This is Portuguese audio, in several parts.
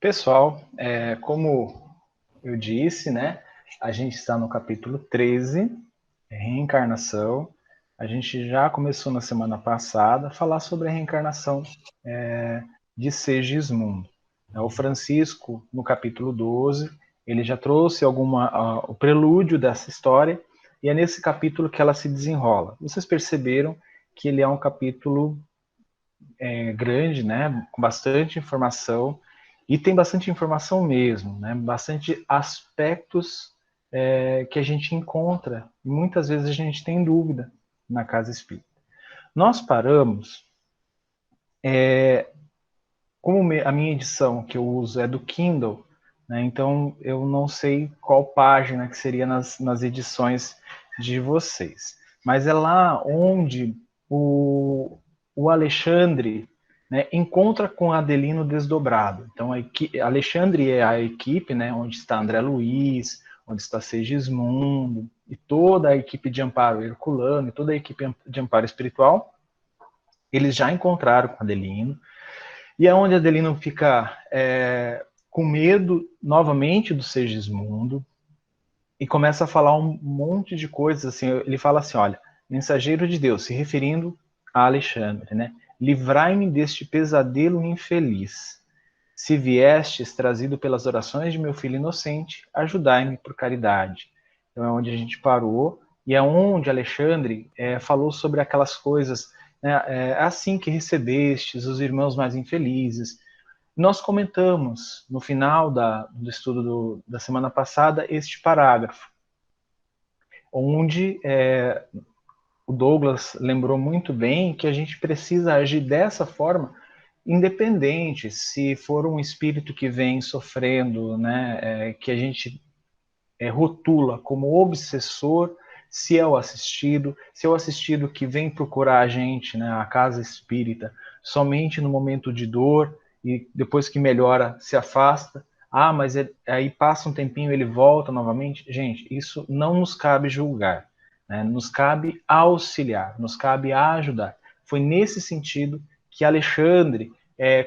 Pessoal, como eu disse, né, a gente está no capítulo 13, reencarnação. A gente já começou na semana passada a falar sobre a reencarnação de Segismundo. O Francisco, no capítulo 12, ele já trouxe o prelúdio dessa história, e é nesse capítulo que ela se desenrola. Vocês perceberam que ele é um capítulo grande, né, com bastante informação, e tem bastante informação mesmo, né, bastante aspectos que a gente encontra, e muitas vezes a gente tem dúvida na casa espírita. Nós paramos, como a minha edição que eu uso é do Kindle, né, então eu não sei qual página que seria nas edições de vocês, mas é lá onde o Alexandre, né, encontra com Adelino desdobrado. Então, Alexandre é a equipe, né, onde está André Luiz, onde está Segismundo, e toda a equipe de amparo herculano, e toda a equipe de amparo espiritual, eles já encontraram com Adelino, e é onde Adelino fica com medo novamente do Segismundo, e começa a falar um monte de coisas, assim, ele fala assim, olha, mensageiro de Deus, se referindo a Alexandre, né? Livrai-me deste pesadelo infeliz. Se viestes trazido pelas orações de meu filho inocente, ajudai-me por caridade. Então é onde a gente parou, e é onde Alexandre falou sobre aquelas coisas, né, assim que recebestes os irmãos mais infelizes. Nós comentamos no final do estudo da semana passada este parágrafo, onde o Douglas lembrou muito bem que a gente precisa agir dessa forma, independente se for um espírito que vem sofrendo, né, que a gente rotula como obsessor, se é o assistido que vem procurar a gente, né, a casa espírita, somente no momento de dor e depois que melhora se afasta. Ah, mas aí passa um tempinho ele volta novamente. Gente, isso não nos cabe julgar, né? Nos cabe auxiliar, nos cabe ajudar. Foi nesse sentido que Alexandre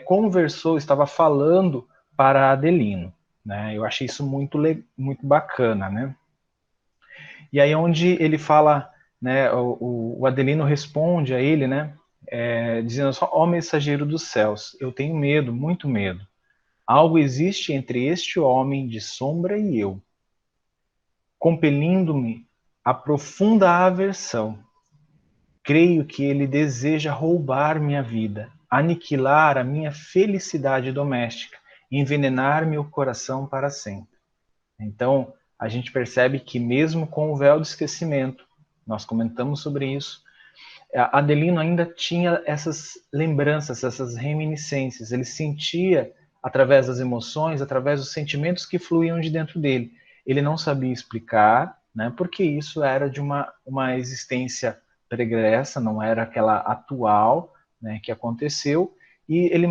conversou, estava falando para Adelino. Né? Eu achei isso muito bacana, né? E aí onde ele fala, né, o Adelino responde a ele, né, dizendo só, ó mensageiro dos céus, eu tenho medo, muito medo. Algo existe entre este homem de sombra e eu, compelindo-me a profunda aversão. Creio que ele deseja roubar minha vida, aniquilar a minha felicidade doméstica, envenenar meu coração para sempre. Então, a gente percebe que mesmo com o véu do esquecimento, nós comentamos sobre isso, Adelino ainda tinha essas lembranças, essas reminiscências. Ele sentia através das emoções, através dos sentimentos que fluíam de dentro dele. Ele não sabia explicar, né, porque isso era de uma existência pregressa, não era aquela atual, né, que aconteceu, e ele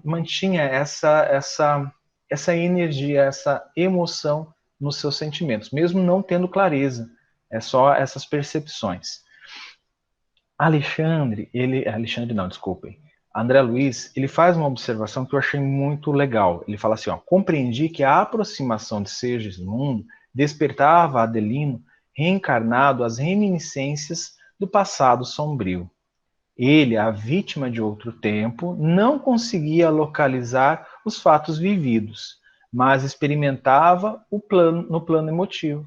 mantinha essa energia, essa emoção nos seus sentimentos, mesmo não tendo clareza, é só essas percepções. Alexandre não, desculpem. André Luiz, ele faz uma observação que eu achei muito legal. Ele fala assim, ó, compreendi que a aproximação de Segismundo despertava a Adelino reencarnado as reminiscências do passado sombrio. Ele, a vítima de outro tempo, não conseguia localizar os fatos vividos, mas experimentava no plano emotivo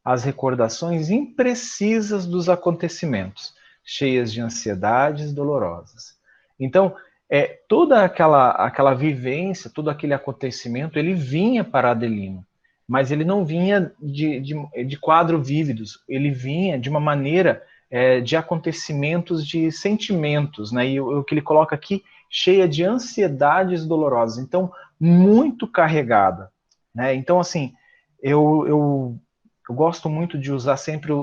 as recordações imprecisas dos acontecimentos, cheias de ansiedades dolorosas. Então, toda aquela vivência, todo aquele acontecimento, ele vinha para Adelino, mas ele não vinha de quadros vívidos, ele vinha de uma maneira de acontecimentos, de sentimentos, né? E o que ele coloca aqui, cheia de ansiedades dolorosas, então, muito carregada, né? Então, assim, eu gosto muito de usar sempre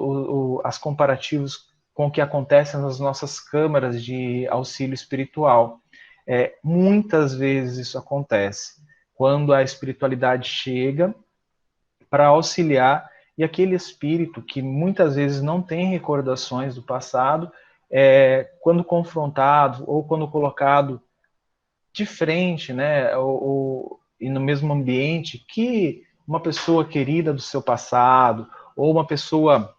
as comparativos com o que acontece nas nossas câmaras de auxílio espiritual. Muitas vezes isso acontece quando a espiritualidade chega para auxiliar e aquele espírito que muitas vezes não tem recordações do passado, quando confrontado ou quando colocado de frente, né, e no mesmo ambiente que uma pessoa querida do seu passado, ou uma pessoa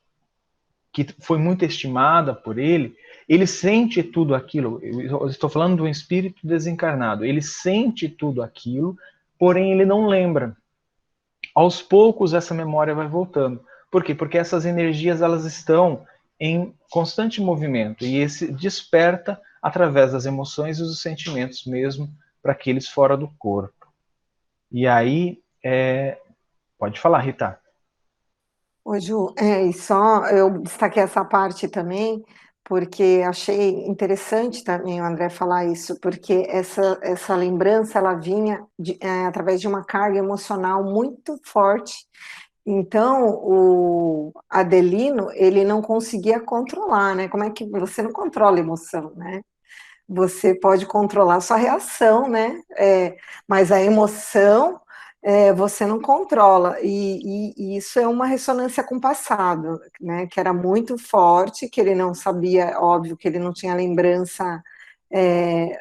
que foi muito estimada por ele, ele sente tudo aquilo. Eu estou falando de um espírito desencarnado. Ele sente tudo aquilo, porém ele não lembra. Aos poucos essa memória vai voltando. Por quê? Porque essas energias elas estão em constante movimento e esse desperta através das emoções e dos sentimentos mesmo para aqueles fora do corpo. E aí, pode falar, Rita. Ô, Ju, e só eu destaquei essa parte também, porque achei interessante também o André falar isso, porque essa lembrança ela vinha através de uma carga emocional muito forte. Então, o Adelino, ele não conseguia controlar, né? Como é que você não controla a emoção, né? Você pode controlar a sua reação, né? Mas a emoção você não controla. E isso é uma ressonância com o passado, né? Que era muito forte, que ele não sabia, óbvio, que ele não tinha lembrança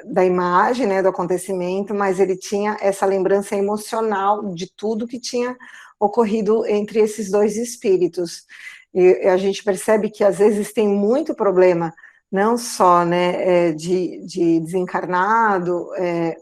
da imagem, né, do acontecimento, mas ele tinha essa lembrança emocional de tudo que tinha ocorrido entre esses dois espíritos. E a gente percebe que às vezes tem muito problema não só né, de desencarnado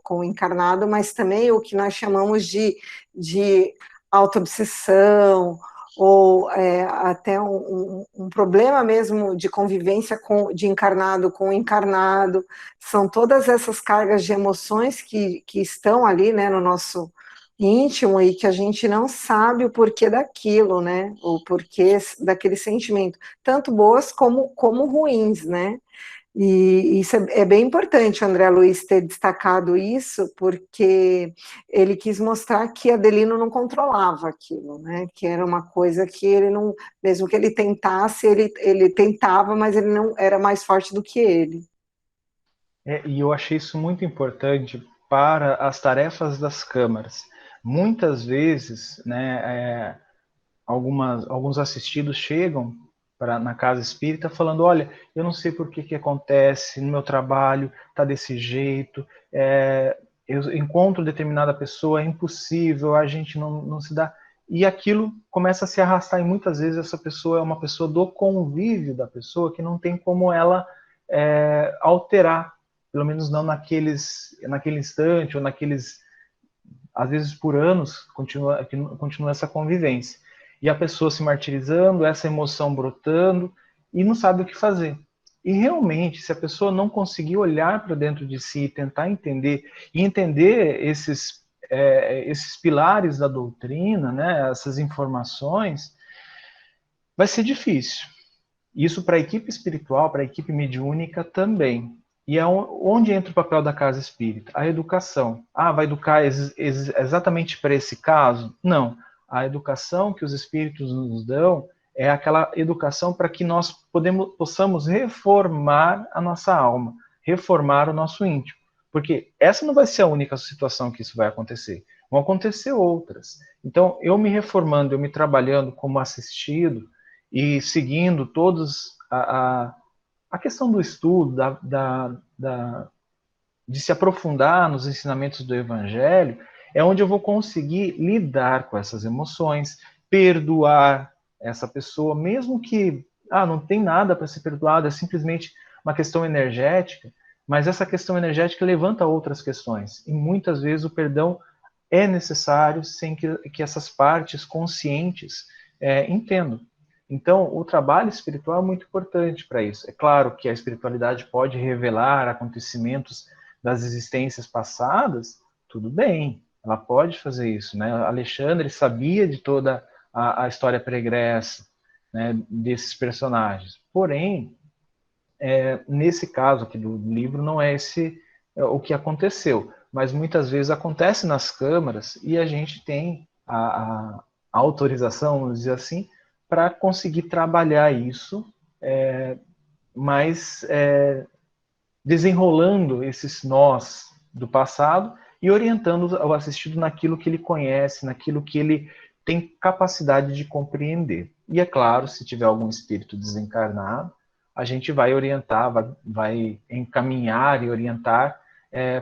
com encarnado, mas também o que nós chamamos de autoobsessão, ou até um problema mesmo de convivência de encarnado com encarnado. São todas essas cargas de emoções que estão ali né, no nosso íntimo e que a gente não sabe o porquê daquilo, né? O porquê daquele sentimento, tanto boas como ruins, né? E isso é bem importante o André Luiz ter destacado isso, porque ele quis mostrar que Adelino não controlava aquilo, né? Que era uma coisa que ele não, mesmo que ele tentasse, ele tentava, mas ele não era mais forte do que ele. E eu achei isso muito importante para as tarefas das câmaras. Muitas vezes, né, alguns assistidos chegam na casa espírita falando: olha, eu não sei por que acontece no meu trabalho, tá desse jeito, eu encontro determinada pessoa, é impossível, a gente não se dá. E aquilo começa a se arrastar, e muitas vezes essa pessoa é uma pessoa do convívio da pessoa que não tem como ela alterar, pelo menos não naquele instante, ou às vezes por anos, continua essa convivência. E a pessoa se martirizando, essa emoção brotando, e não sabe o que fazer. E realmente, se a pessoa não conseguir olhar para dentro de si, tentar entender, e entender esses pilares da doutrina, né, essas informações, vai ser difícil. Isso para a equipe espiritual, para a equipe mediúnica também. E é onde entra o papel da casa espírita? A educação. Ah, vai educar exatamente para esse caso? Não. A educação que os espíritos nos dão é aquela educação para que nós possamos reformar a nossa alma, reformar o nosso íntimo. Porque essa não vai ser a única situação que isso vai acontecer. Vão acontecer outras. Então, eu me reformando, eu me trabalhando como assistido, e seguindo todos a questão do estudo, de se aprofundar nos ensinamentos do Evangelho, é onde eu vou conseguir lidar com essas emoções, perdoar essa pessoa, mesmo que não tem nada para ser perdoado, é simplesmente uma questão energética, mas essa questão energética levanta outras questões, e muitas vezes o perdão é necessário sem que essas partes conscientes entendam. Então, o trabalho espiritual é muito importante para isso. É claro que a espiritualidade pode revelar acontecimentos das existências passadas, tudo bem, ela pode fazer isso, né? Alexandre sabia de toda a história pregressa, né, desses personagens. Porém, nesse caso aqui do livro, não é esse o que aconteceu, mas muitas vezes acontece nas câmaras e a gente tem a autorização, vamos dizer assim, para conseguir trabalhar isso, mas desenrolando esses nós do passado e orientando o assistido naquilo que ele conhece, naquilo que ele tem capacidade de compreender. E é claro, se tiver algum espírito desencarnado, a gente vai orientar, vai encaminhar e orientar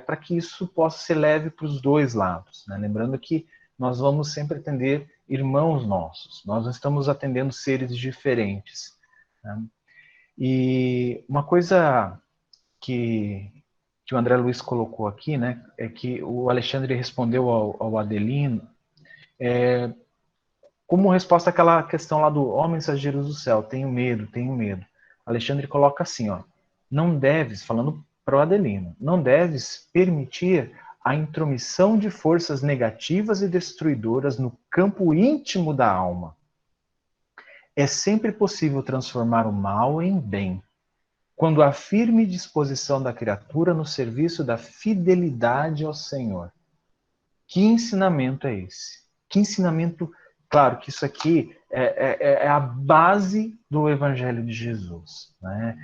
para que isso possa ser leve para os dois lados, né? Lembrando que nós vamos sempre atender irmãos nossos, nós não estamos atendendo seres diferentes, né? E uma coisa que o André Luiz colocou aqui, né, é que o Alexandre respondeu ao Adelino como resposta àquela questão lá do ó mensageiros do céu, tenho medo, tenho medo. Alexandre coloca assim, ó, não deves, falando para o Adelino, não deves permitir a intromissão de forças negativas e destruidoras no campo íntimo da alma. É sempre possível transformar o mal em bem, quando há firme disposição da criatura no serviço da fidelidade ao Senhor. Que ensinamento é esse? Que ensinamento... Claro que isso aqui é a base do Evangelho de Jesus, né?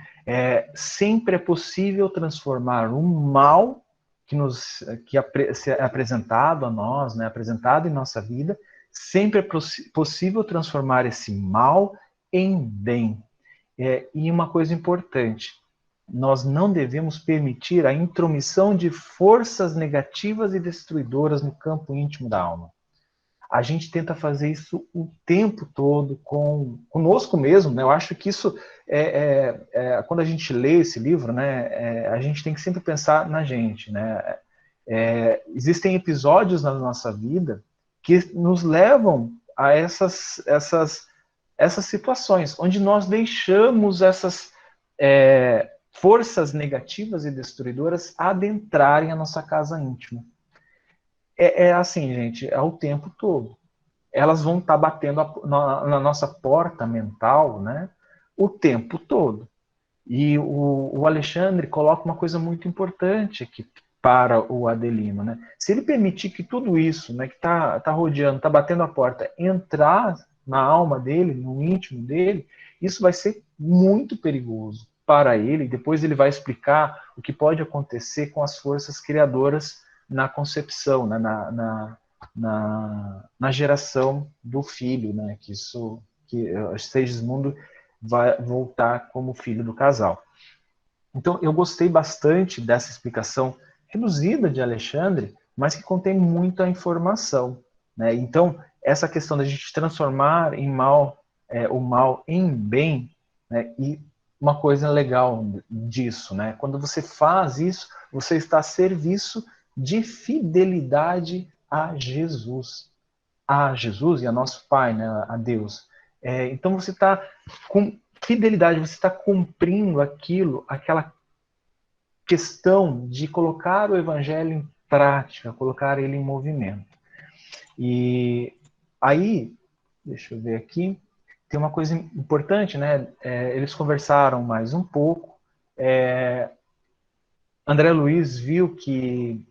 Sempre é possível transformar o mal que é apresentado a nós, né, apresentado em nossa vida, sempre é possível transformar esse mal em bem. E uma coisa importante, nós não devemos permitir a intromissão de forças negativas e destruidoras no campo íntimo da alma. A gente tenta fazer isso o tempo todo conosco mesmo, né? Eu acho que isso, quando a gente lê esse livro, né, a gente tem que sempre pensar na gente, né? Existem episódios na nossa vida que nos levam a essas situações, onde nós deixamos essas forças negativas e destruidoras adentrarem a nossa casa íntima. Assim, gente, é o tempo todo. Elas vão estar batendo na nossa porta mental, né, o tempo todo. E o Alexandre coloca uma coisa muito importante aqui para o Adelino, né? Se ele permitir que tudo isso, né, que está rodeando, está batendo a porta, entrar na alma dele, no íntimo dele, isso vai ser muito perigoso para ele. Depois ele vai explicar o que pode acontecer com as forças criadoras na concepção, né, na geração do filho, né? Que Segismundo vai voltar como filho do casal. Então, eu gostei bastante dessa explicação reduzida de Alexandre, mas que contém muita informação, né? Então, essa questão da gente transformar o mal em bem, né? E uma coisa legal disso, né? Quando você faz isso, você está a serviço de fidelidade a Jesus e a nosso Pai, né, a Deus. Então você está com fidelidade, você está cumprindo aquela questão de colocar o Evangelho em prática, colocar ele em movimento. E aí, deixa eu ver aqui, tem uma coisa importante, né? Eles conversaram mais um pouco. André Luiz viu que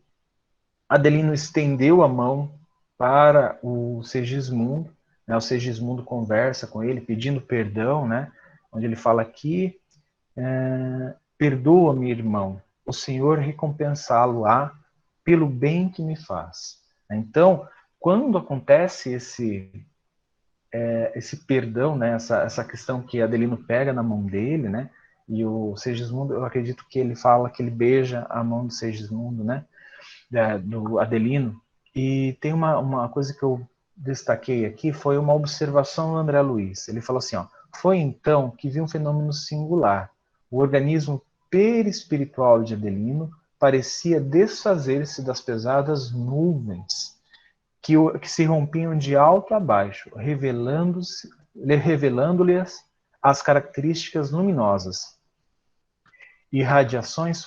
Adelino estendeu a mão para o Segismundo, né? O Segismundo conversa com ele, pedindo perdão, né? Onde ele fala aqui, perdoa-me, irmão, o Senhor recompensá-lo-á pelo bem que me faz. Então, quando acontece esse perdão, né? Essa questão que Adelino pega na mão dele, né? E o Segismundo, eu acredito que ele fala que ele beija a mão do Segismundo, né? Do Adelino. E tem uma coisa que eu destaquei aqui, foi uma observação do André Luiz. Ele falou assim, ó, foi então que vi um fenômeno singular. O organismo perispiritual de Adelino parecia desfazer-se das pesadas nuvens que se rompiam de alto a baixo, revelando-lhes as características luminosas. Irradiações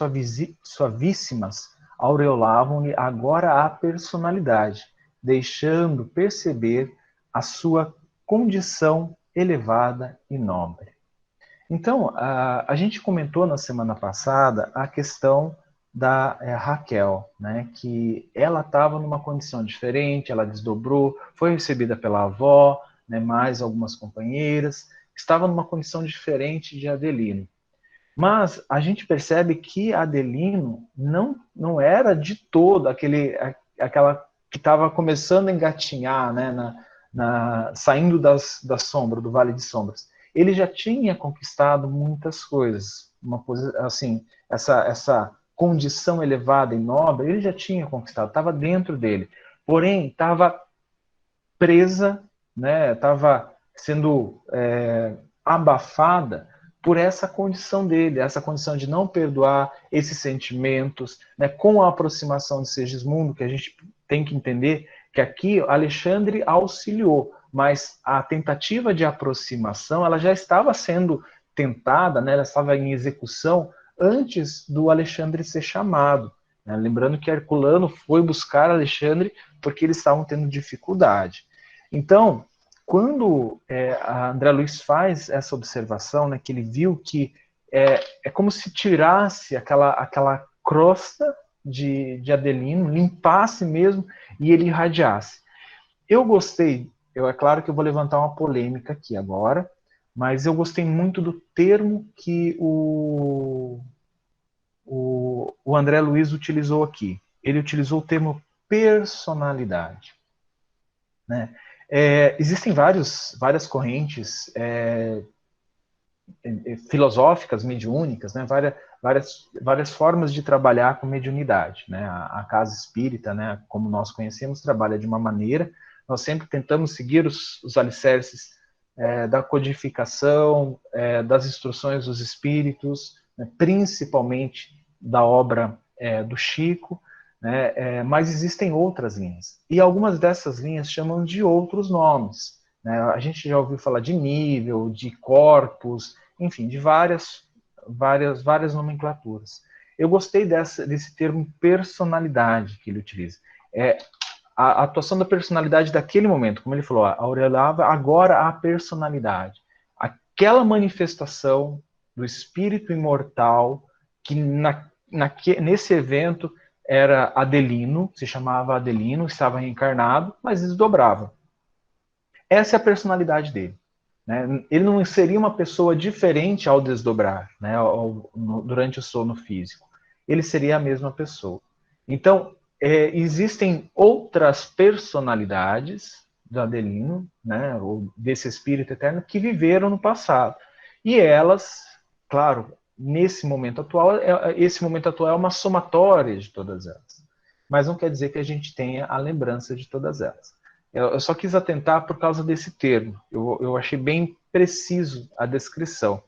suavíssimas aureolavam-lhe agora a personalidade, deixando perceber a sua condição elevada e nobre. Então, a gente comentou na semana passada a questão da Raquel, né, que ela estava numa condição diferente, ela desdobrou, foi recebida pela avó, né, mais algumas companheiras, estava numa condição diferente de Adelino. Mas a gente percebe que Adelino não era de todo aquela que estava começando a engatinhar, né, saindo da sombra, do Vale de Sombras. Ele já tinha conquistado muitas coisas, uma coisa assim, essa condição elevada e nobre, ele já tinha conquistado, estava dentro dele. Porém, estava presa, né, estava sendo abafada por essa condição dele, essa condição de não perdoar esses sentimentos, né, com a aproximação de Segismundo, que a gente tem que entender que aqui Alexandre auxiliou, mas a tentativa de aproximação ela já estava sendo tentada, né, ela estava em execução antes do Alexandre ser chamado. Né? Lembrando que Herculano foi buscar Alexandre porque eles estavam tendo dificuldade. Então, quando a André Luiz faz essa observação, né, que ele viu que é como se tirasse aquela crosta de Adelino, limpasse mesmo e ele irradiasse. Eu gostei, é claro que eu vou levantar uma polêmica aqui agora, mas eu gostei muito do termo que o André Luiz utilizou aqui. Ele utilizou o termo personalidade. Né? Existem várias correntes filosóficas, mediúnicas, né? várias formas de trabalhar com mediunidade. Né? A casa espírita, né? Como nós conhecemos, trabalha de uma maneira. Nós sempre tentamos seguir os alicerces da codificação, das instruções dos espíritos, né? Principalmente da obra do Chico, né? Mas existem outras linhas. E algumas dessas linhas chamam de outros nomes. Né? A gente já ouviu falar de nível, de corpus, enfim, de várias nomenclaturas. Eu gostei desse termo personalidade que ele utiliza. A atuação da personalidade daquele momento, como ele falou, aurelava agora a personalidade. Aquela manifestação do espírito imortal que nesse evento era Adelino, se chamava Adelino, estava reencarnado, mas desdobrava. Essa é a personalidade dele. Né? Ele não seria uma pessoa diferente ao desdobrar, né? Durante o sono físico. Ele seria a mesma pessoa. Então, existem outras personalidades do Adelino, né? Ou desse espírito eterno, que viveram no passado. E elas, claro, nesse momento atual, esse momento atual é uma somatória de todas elas. Mas não quer dizer que a gente tenha a lembrança de todas elas. Eu só quis atentar por causa desse termo. Eu achei bem preciso a descrição.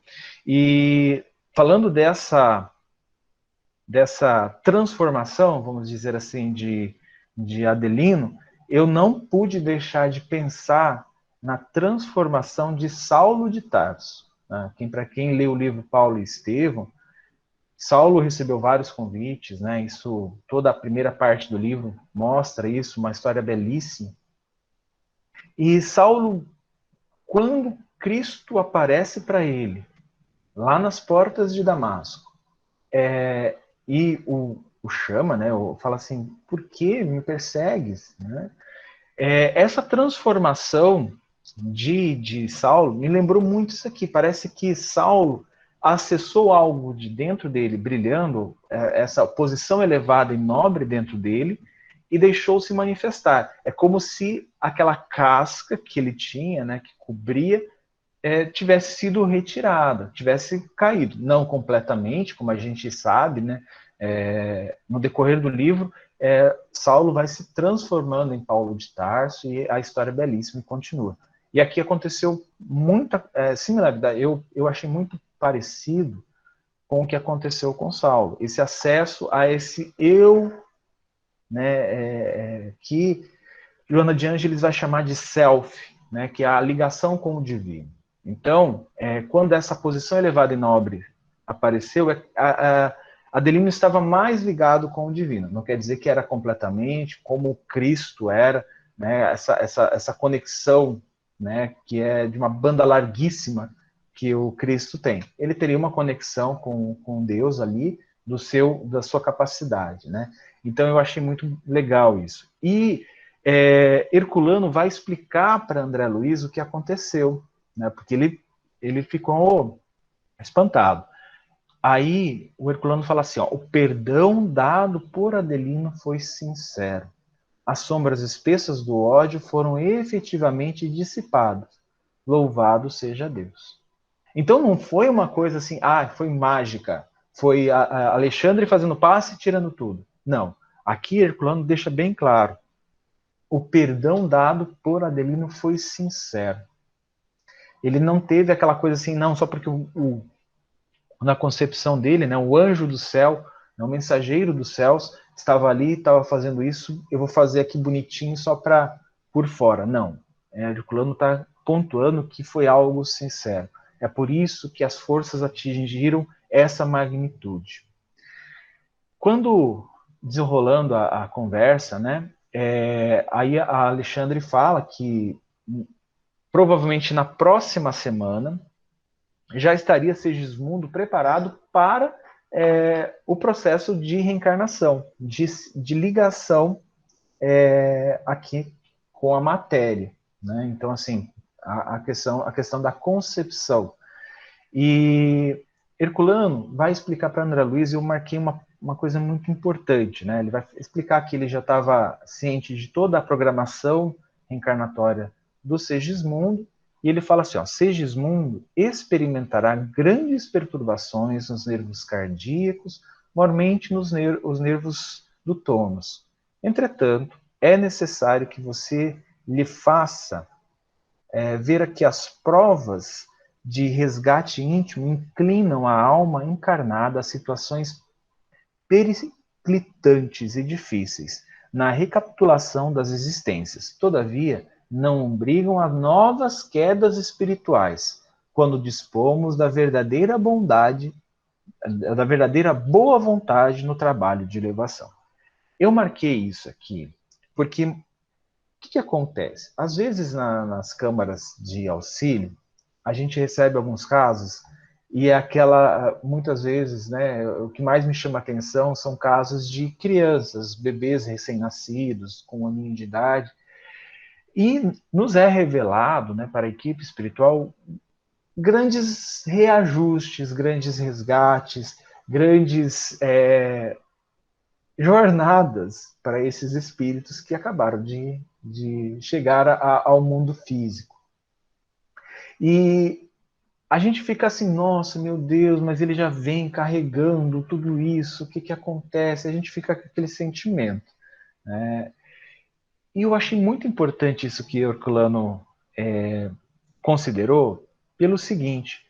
E falando dessa transformação, vamos dizer assim, de Adelino, eu não pude deixar de pensar na transformação de Saulo de Tarso. Né? Para quem lê o livro Paulo e Estevão, Saulo recebeu vários convites, né? Isso, toda a primeira parte do livro mostra isso, uma história belíssima. E Saulo, quando Cristo aparece para ele, lá nas portas de Damasco, e o chama, né, fala assim, por que me persegues? Né? Essa transformação de Saulo me lembrou muito isso aqui. Parece que Saulo acessou algo de dentro dele, brilhando, essa posição elevada e nobre dentro dele, e deixou-se manifestar. É como se aquela casca que ele tinha, né, que cobria, tivesse sido retirada, tivesse caído. Não completamente, como a gente sabe, né? No decorrer do livro, Saulo vai se transformando em Paulo de Tarso e a história é belíssima e continua. E aqui aconteceu muita similaridade, eu achei muito parecido com o que aconteceu com Saulo. Esse acesso a esse eu, né, que Joana de Ângeles vai chamar de self, né, que é a ligação com o divino. Então, quando essa posição elevada e nobre apareceu, Adelino estava mais ligado com o divino. Não quer dizer que era completamente como Cristo era, né, essa conexão, né, que é de uma banda larguíssima que o Cristo tem. Ele teria uma conexão com Deus ali, da sua capacidade. Né? Então, eu achei muito legal isso. E Herculano vai explicar para André Luiz o que aconteceu, né? Porque ele ficou espantado. Aí o Herculano fala assim, ó, o perdão dado por Adelino foi sincero. As sombras espessas do ódio foram efetivamente dissipadas. Louvado seja Deus. Então não foi uma coisa assim, foi mágica. foi a Alexandre fazendo passe e tirando tudo. Não. Aqui Herculano deixa bem claro. O perdão dado por Adelino foi sincero. Ele não teve aquela coisa assim, não, só porque na concepção dele, né, o anjo do céu, né, o mensageiro dos céus, estava ali, estava fazendo isso, eu vou fazer aqui bonitinho só para por fora. Não. Herculano está pontuando que foi algo sincero. É por isso que as forças atingiram essa magnitude. Quando desenrolando a conversa, né, aí a Alexandre fala que provavelmente na próxima semana já estaria Segismundo preparado para o processo de reencarnação, de ligação aqui com a matéria. Né? Então, assim, a questão da concepção. E Herculano vai explicar para André Luiz, e eu marquei uma coisa muito importante. Né? Ele vai explicar que ele já estava ciente de toda a programação reencarnatória do Segismundo, e ele fala assim, ó, Segismundo experimentará grandes perturbações nos nervos cardíacos, mormente nos os nervos do tônus. Entretanto, é necessário que você lhe faça ver aqui as provas de resgate íntimo inclinam a alma encarnada a situações periclitantes e difíceis na recapitulação das existências. Todavia, não obrigam a novas quedas espirituais, quando dispomos da verdadeira bondade, da verdadeira boa vontade no trabalho de elevação. Eu marquei isso aqui porque o que acontece? Às vezes nas câmaras de auxílio, a gente recebe alguns casos e é aquela, muitas vezes, né, o que mais me chama a atenção são casos de crianças, bebês recém-nascidos, com um aninho de idade, e nos é revelado, né, para a equipe espiritual, grandes reajustes, grandes resgates, grandes jornadas para esses espíritos que acabaram de chegar ao mundo físico. E a gente fica assim, nossa, meu Deus, mas ele já vem carregando tudo isso, o que acontece? A gente fica com aquele sentimento. Né? E eu achei muito importante isso que Herculano considerou, pelo seguinte,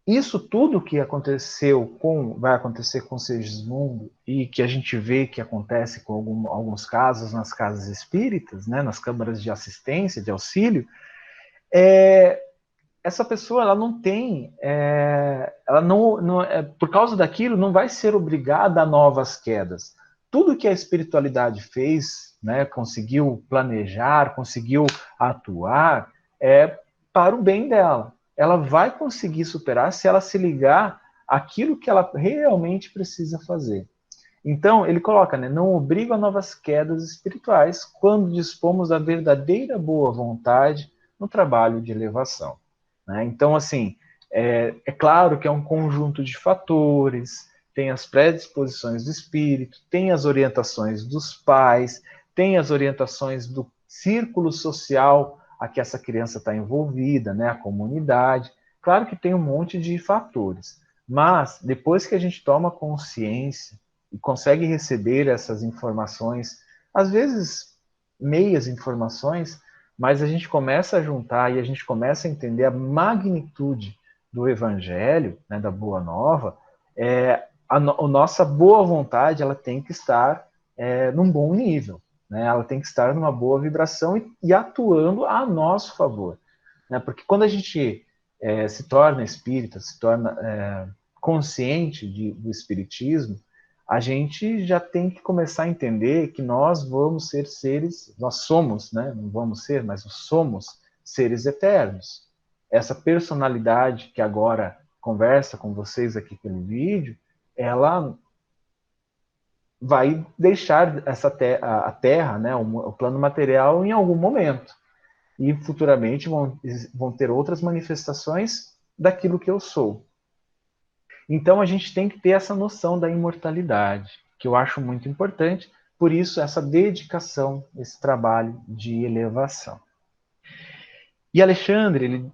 isso tudo que aconteceu vai acontecer com Segismundo e que a gente vê que acontece com alguns casos nas casas espíritas, né, nas câmaras de assistência, de auxílio, essa pessoa ela não tem, ela não por causa daquilo não vai ser obrigada a novas quedas. Tudo que a espiritualidade fez, né, conseguiu planejar, conseguiu atuar, é para o bem dela. Ela vai conseguir superar se ela se ligar àquilo que ela realmente precisa fazer. Então, ele coloca, né, não obriga a novas quedas espirituais quando dispomos da verdadeira boa vontade no trabalho de elevação. Né? Então, assim, é claro que é um conjunto de fatores, tem as predisposições do espírito, tem as orientações dos pais, tem as orientações do círculo social a que essa criança está envolvida, né, a comunidade. Claro que tem um monte de fatores, mas depois que a gente toma consciência e consegue receber essas informações, às vezes meias informações, mas a gente começa a juntar e a gente começa a entender a magnitude do Evangelho, né, da Boa Nova, a nossa boa vontade ela tem que estar num bom nível, né? Ela tem que estar numa boa vibração e atuando a nosso favor. Né? Porque quando a gente se torna espírita, se torna consciente do espiritismo, a gente já tem que começar a entender que nós vamos ser seres, nós somos, né? Não vamos ser, mas somos seres eternos. Essa personalidade que agora conversa com vocês aqui pelo vídeo, ela vai deixar a Terra, né, o plano material, em algum momento. E futuramente vão ter outras manifestações daquilo que eu sou. Então a gente tem que ter essa noção da imortalidade, que eu acho muito importante, por isso essa dedicação, esse trabalho de elevação. E Alexandre, ele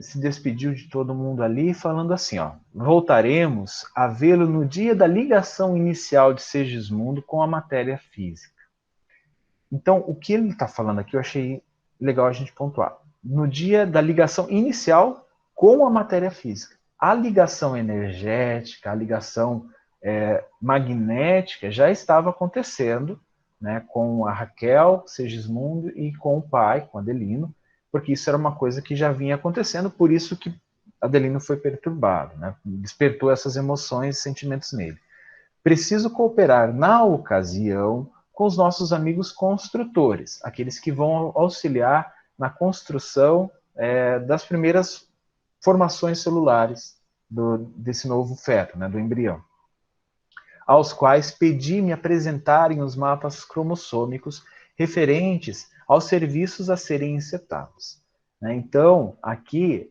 se despediu de todo mundo ali, falando assim, ó, voltaremos a vê-lo no dia da ligação inicial de Segismundo com a matéria física. Então, o que ele está falando aqui, eu achei legal a gente pontuar. No dia da ligação inicial com a matéria física. A ligação energética, a ligação magnética já estava acontecendo, né, com a Raquel, Segismundo e com o pai, com Adelino, porque isso era uma coisa que já vinha acontecendo, por isso que Adelino foi perturbado, né, despertou essas emoções e sentimentos nele. Preciso cooperar na ocasião com os nossos amigos construtores, aqueles que vão auxiliar na construção das primeiras formações celulares desse novo feto, né, do embrião, aos quais pedi me apresentarem os mapas cromossômicos referentes aos serviços a serem insetados. Então, aqui,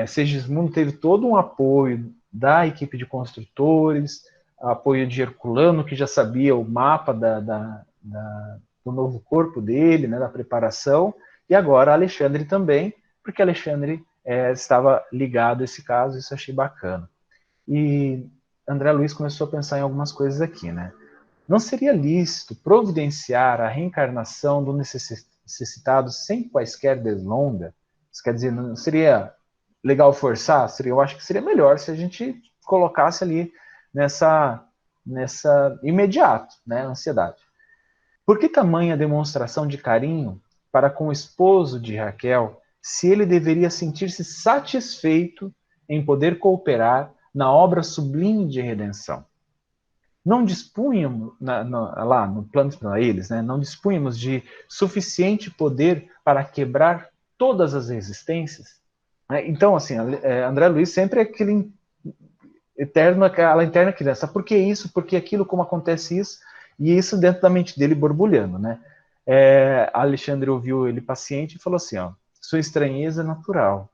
Segismundo teve todo um apoio da equipe de construtores, apoio de Herculano, que já sabia o mapa do novo corpo dele, né, da preparação, e agora Alexandre também, porque Alexandre estava ligado a esse caso, isso eu achei bacana. E André Luiz começou a pensar em algumas coisas aqui, né? Não seria lícito providenciar a reencarnação do necessitado sem quaisquer delongas? Isso quer dizer, não seria legal forçar? Eu acho que seria melhor se a gente colocasse ali nessa imediato, né, ansiedade. Por que tamanha demonstração de carinho para com o esposo de Raquel, se ele deveria sentir-se satisfeito em poder cooperar na obra sublime de redenção? Não dispunhamos, lá no plano para eles, né, não dispunhamos de suficiente poder para quebrar todas as resistências? Então, assim, André Luiz sempre é aquele eterno, aquela interna criança. Por que isso? Por que aquilo? Como acontece isso? E isso dentro da mente dele borbulhando, né? Alexandre ouviu ele paciente e falou assim, ó, sua estranheza é natural.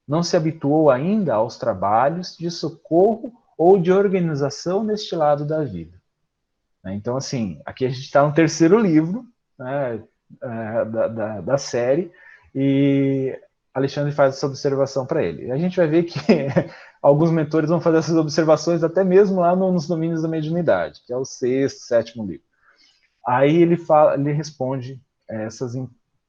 Não se habituou ainda aos trabalhos de socorro ou de organização neste lado da vida. Então, assim, aqui a gente está no terceiro livro, né, da série, e Alexandre faz essa observação para ele. A gente vai ver que alguns mentores vão fazer essas observações até mesmo lá nos domínios da mediunidade, que é o sexto, sétimo livro. Aí ele responde essas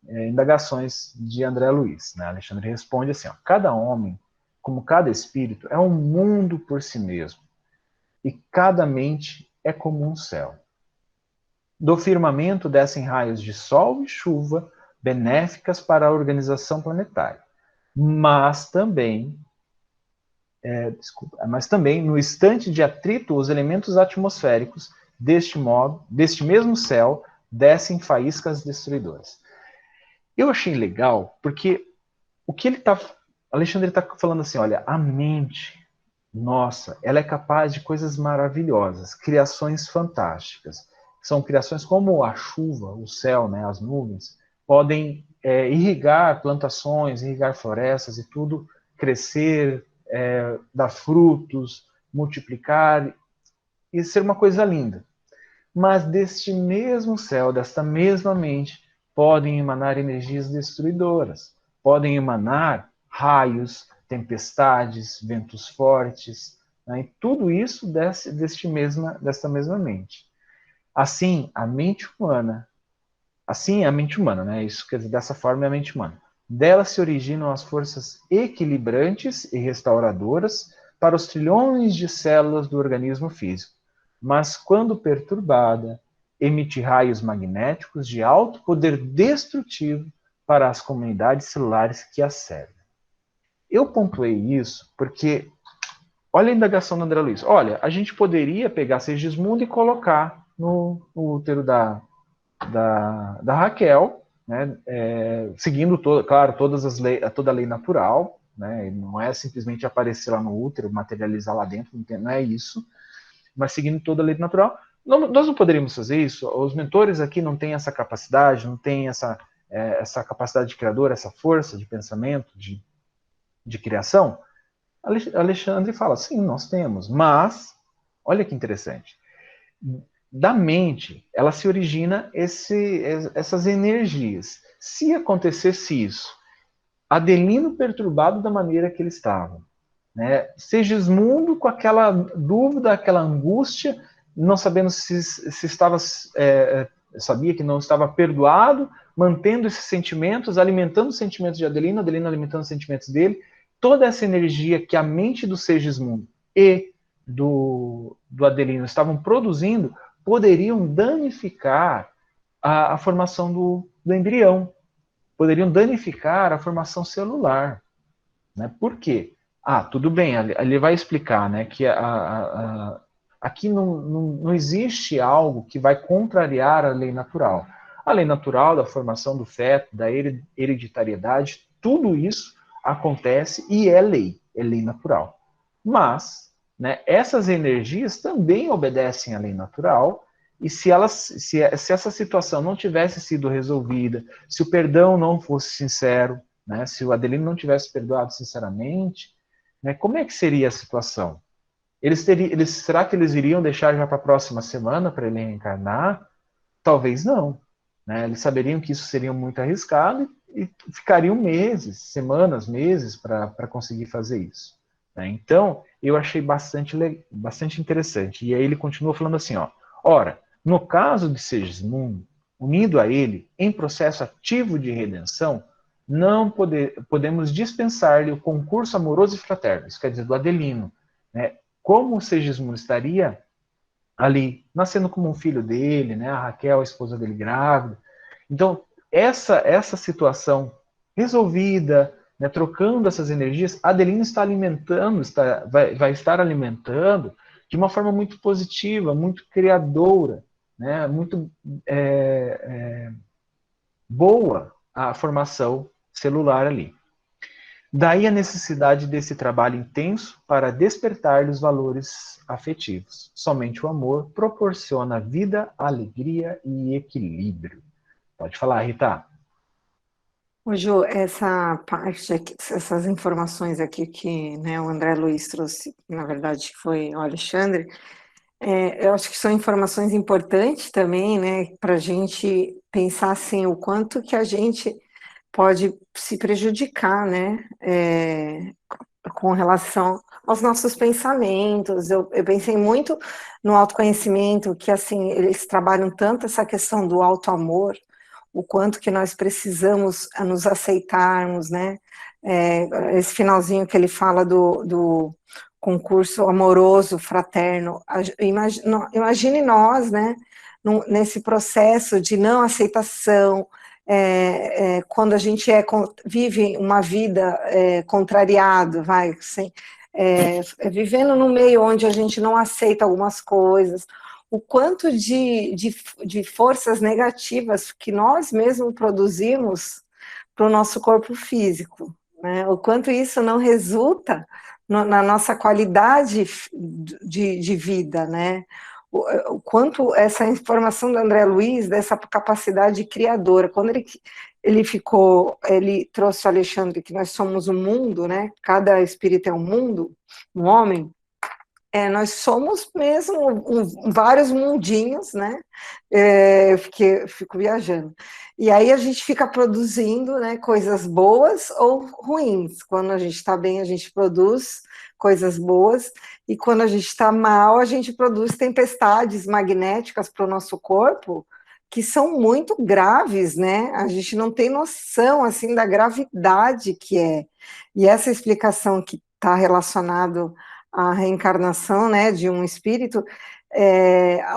indagações de André Luiz. Né? Alexandre responde assim, ó, cada homem, como cada espírito, é um mundo por si mesmo, e cada mente é como um céu. Do firmamento descem raios de sol e chuva benéficas para a organização planetária, mas também no instante de atrito, os elementos atmosféricos deste mesmo céu, descem faíscas destruidoras. Eu achei legal, porque o que Alexandre está falando assim, olha, a mente, nossa, ela é capaz de coisas maravilhosas, criações fantásticas. São criações como a chuva, o céu, né, as nuvens, podem irrigar plantações, irrigar florestas e tudo, crescer, dar frutos, multiplicar e ser uma coisa linda. Mas deste mesmo céu, desta mesma mente, podem emanar energias destruidoras, podem emanar raios, tempestades, ventos fortes, né? E tudo isso desta mesma mente. Assim, a mente humana, né? Isso quer dizer, dessa forma é a mente humana. Dela se originam as forças equilibrantes e restauradoras para os trilhões de células do organismo físico, mas quando perturbada, emite raios magnéticos de alto poder destrutivo para as comunidades celulares que a servem. Eu pontuei isso porque, olha a indagação do André Luiz. Olha, a gente poderia pegar Segismundo e colocar no útero da Raquel, né, seguindo toda a lei natural, né, não é simplesmente aparecer lá no útero, materializar lá dentro, não é isso, mas seguindo toda a lei natural. Nós não poderíamos fazer isso, os mentores aqui não têm essa capacidade, não têm essa capacidade de criador, essa força de pensamento, de criação. Alexandre fala, sim, nós temos, mas, olha que interessante, da mente, ela se origina essas energias. Se acontecesse isso, Adelino perturbado da maneira que ele estava, né? Segismundo com aquela dúvida, aquela angústia, não sabendo se estava, sabia que não estava perdoado, mantendo esses sentimentos, alimentando os sentimentos de Adelino, Adelino alimentando os sentimentos dele, toda essa energia que a mente do Segismundo e do Adelino estavam produzindo, poderiam danificar a formação do embrião, poderiam danificar a formação celular. Né? Por quê? Ah, tudo bem, ele vai explicar, né, que aqui não existe algo que vai contrariar a lei natural. A lei natural da formação do feto, da hereditariedade, tudo isso acontece e é lei natural. Mas, né, essas energias também obedecem à lei natural, e se essa situação não tivesse sido resolvida, se o perdão não fosse sincero, né, se o Adelino não tivesse perdoado sinceramente, né, como é que seria a situação? Será que eles iriam deixar já para a próxima semana para ele reencarnar? Talvez não. Né? Eles saberiam que isso seria muito arriscado e ficariam meses, semanas, meses para conseguir fazer isso. Né? Então, eu achei bastante interessante. E aí ele continua falando assim, ó, ora, no caso de Segismundo, unido a ele, em processo ativo de redenção, não podemos dispensar-lhe o concurso amoroso e fraterno, isso quer dizer, do Adelino. Né? Como o Segismundo estaria ali, nascendo como um filho dele, né? A Raquel, a esposa dele, grávida. Então, essa situação resolvida, né, trocando essas energias, a Adelina está alimentando, vai estar alimentando de uma forma muito positiva, muito criadora, né, muito boa a formação celular ali. Daí a necessidade desse trabalho intenso para despertar os valores afetivos. Somente o amor proporciona vida, alegria e equilíbrio. Pode falar, Rita. Ô, Ju, essa parte aqui, essas informações aqui que, né, o André Luiz trouxe, na verdade foi o Alexandre, eu acho que são informações importantes também, né, para a gente pensar assim, o quanto que a gente pode se prejudicar, né, com relação aos nossos pensamentos. Eu pensei muito no autoconhecimento, que assim, eles trabalham tanto essa questão do auto-amor, o quanto que nós precisamos nos aceitarmos, né? Esse finalzinho que ele fala do concurso amoroso, fraterno, imagine nós, né, nesse processo de não aceitação, quando a gente vive uma vida contrariado, vai, assim, vivendo num meio onde a gente não aceita algumas coisas, o quanto de forças negativas que nós mesmos produzimos para o nosso corpo físico, né? O quanto isso não resulta na nossa qualidade de vida, né? O quanto essa informação do André Luiz, dessa capacidade criadora, quando ele trouxe o Alexandre que nós somos um mundo, né? Cada espírito é um mundo, um homem. Nós somos mesmo vários mundinhos, né? Fico viajando. E aí a gente fica produzindo, né, coisas boas ou ruins. Quando a gente está bem, a gente produz coisas boas, e quando a gente está mal, a gente produz tempestades magnéticas para o nosso corpo, que são muito graves, né? A gente não tem noção, assim, da gravidade que é. E essa explicação que está relacionado a reencarnação, né, de um espírito,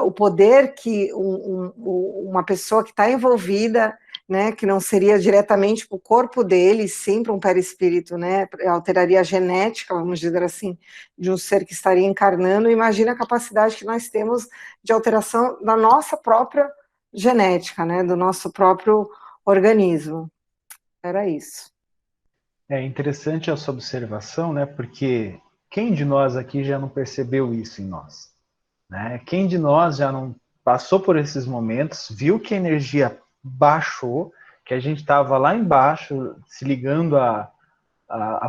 o poder que uma pessoa que está envolvida, né, que não seria diretamente para o corpo dele, sim para um perispírito, né, alteraria a genética, vamos dizer assim, de um ser que estaria encarnando. Imagina a capacidade que nós temos de alteração da nossa própria genética, né, do nosso próprio organismo. Era isso. É interessante essa observação, né? Porque quem de nós aqui já não percebeu isso em nós? Né? Quem de nós já não passou por esses momentos, viu que a energia baixou, que a gente estava lá embaixo, se ligando a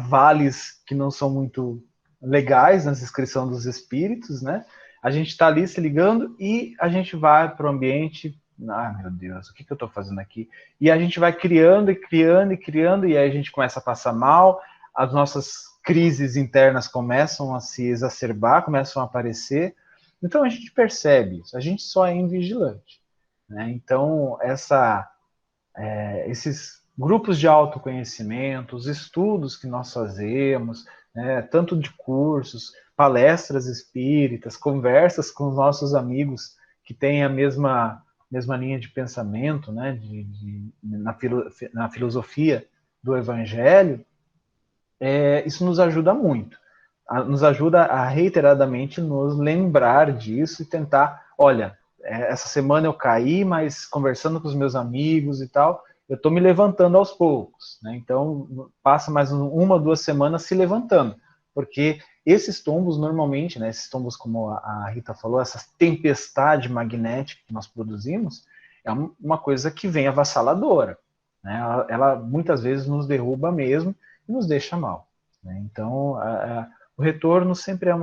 vales que não são muito legais na descrição dos espíritos, né? A gente está ali se ligando e a gente vai para o ambiente ah, meu Deus, o que eu estou fazendo aqui? E a gente vai criando e criando e criando, e aí a gente começa a passar mal, as nossas crises internas começam a se exacerbar, começam a aparecer. Então a gente percebe isso, a gente só é invigilante, né? Então esses grupos de autoconhecimento, os estudos que nós fazemos, né, tanto de cursos, palestras espíritas, conversas com os nossos amigos que têm a mesma linha de pensamento, né, na filosofia do Evangelho, isso nos ajuda muito. Nos ajuda a reiteradamente nos lembrar disso e tentar, olha, essa semana eu caí, mas conversando com os meus amigos e tal, eu estou me levantando aos poucos, né? Então, passa mais uma, 2 semanas se levantando, porque esses tombos, normalmente, né, esses tombos, como a Rita falou, essa tempestade magnética que nós produzimos, é uma coisa que vem avassaladora, né? Ela muitas vezes nos derruba mesmo e nos deixa mal, né? Então, o retorno sempre é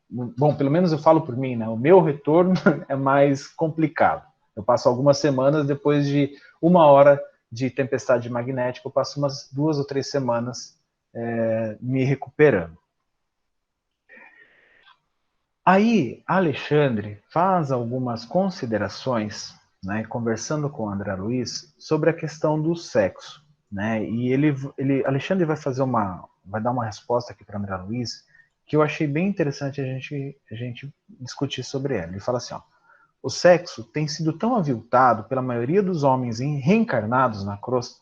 bom, pelo menos eu falo por mim, né? O meu retorno é mais complicado. Eu passo algumas semanas, depois de 1 hora de tempestade magnética, eu passo umas 2 ou 3 semanas me recuperando. Aí, Alexandre faz algumas considerações, né, conversando com o André Luiz, sobre a questão do sexo, né? E Alexandre vai dar uma resposta aqui para André Luiz que eu achei bem interessante a gente discutir sobre ela. Ele fala assim, ó, o sexo tem sido tão aviltado pela maioria dos homens reencarnados na crosta